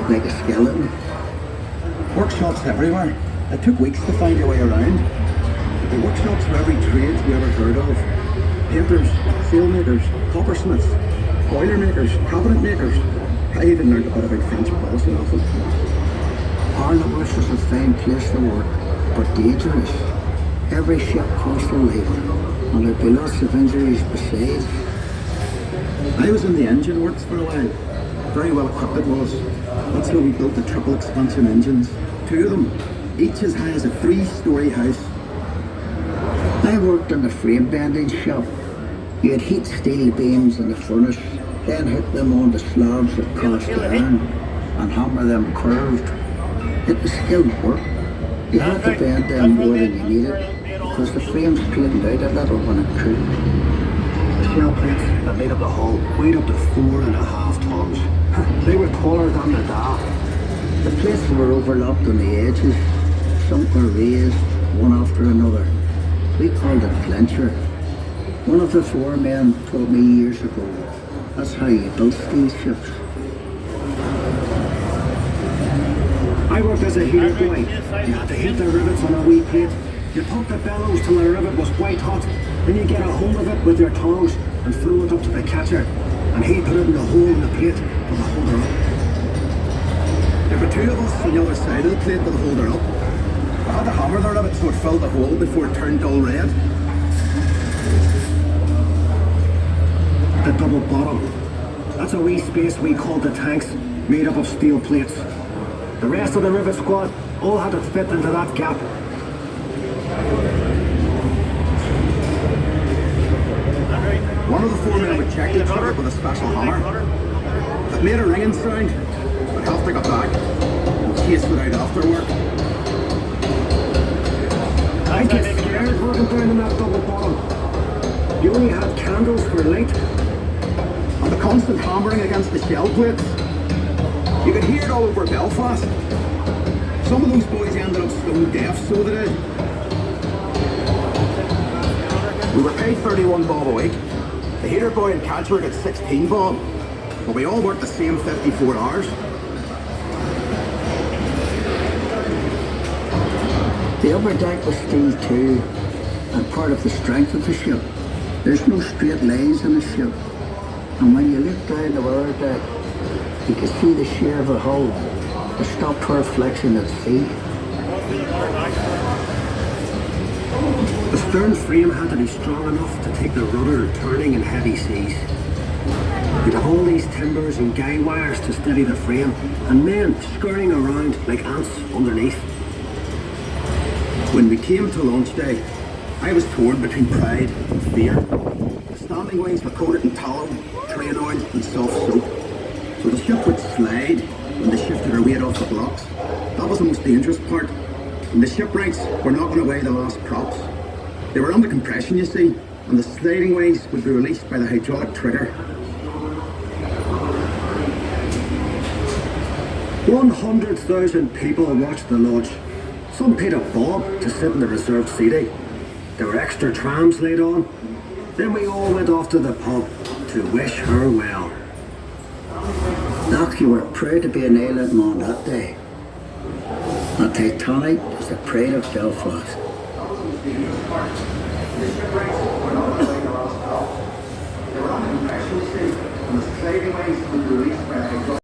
like a skeleton. Workshops everywhere. It took weeks to find your way around. The workshops for every trade you ever heard of. Painters, sailmakers, coppersmiths, boiler makers, cabinet makers. I even learned a bit about French policy off it. Harlem was a fine place to work, but dangerous. Every ship coastal labor, and there'd be lots of injuries besides. I was in the engine works for a while. Very well equipped it was. That's how we built the triple expansion engines. 2 of them, each as high as a 3-story house. I worked in the frame bending shop. You'd heat steel beams in the furnace, then hook them onto slabs of cast iron and hammer them curved. It was skilled work. You had to bend them more than you needed because the frames cleaned out a little when it cooled. Shell plates that made up the hull weighed up to 4.5 tons. They were taller than the da. The plates were overlapped on the edges. Some were raised, one after another. We called it clincher. One of the foremen told me years ago, that's how you built steel ships. I worked as a heater boy. You had to heat the rivets on a wee plate. You pump the bellows till the rivet was white hot. Then you get a hold of it with your tongs and throw it up to the catcher. And he put it in the hole in the plate for the holder up. There were 2 of us on the other side of the plate with the holder up. I had to hammer the rivet so it filled the hole before it turned dull red. The double bottom. That's a wee space we called the tanks, made up of steel plates. The rest of the rivet squad all had to fit into that gap. One of the foremen would check each rivet with a special hammer. It made a ringing sound, but helped to get back and chased it out after work. I get scared working down in that double bottom. You only had candles for light. And the constant hammering against the shell plates. You could hear it all over Belfast. Some of those boys ended up stone deaf, so they did. We were paid 31 bob a week. The heater boy and catcher got 16 bob. But we all worked the same 54 hours. The upper deck was steel too, and part of the strength of the ship. There's no straight lines in a ship. And when you look down the weather deck, you can see the shear of the hull, the stopped her reflection at sea. The stern frame had to be strong enough to take the rudder turning in heavy seas. You'd have all these timbers and guy wires to steady the frame, and men scurrying around like ants underneath. When we came to launch day, I was torn between pride and fear. The standing wings were coated in tallow, train oil and soft soap. So the ship would slide when they shifted her weight off the blocks. That was the most dangerous part. And the shipwrights were knocking away the last props. They were under compression, you see, and the sliding wings would be released by the hydraulic trigger. 100,000 people watched the launch. Some paid a bob to sit in the reserved seating. There were extra trams laid on. Then we all went off to the pub to wish her well. Doc, you were proud to be an island man that day. The Titanic is the pride of Belfast. The shipwrights were knocking away the last props. They were under compression, you see, and the sliding wings would be released by the hydraulic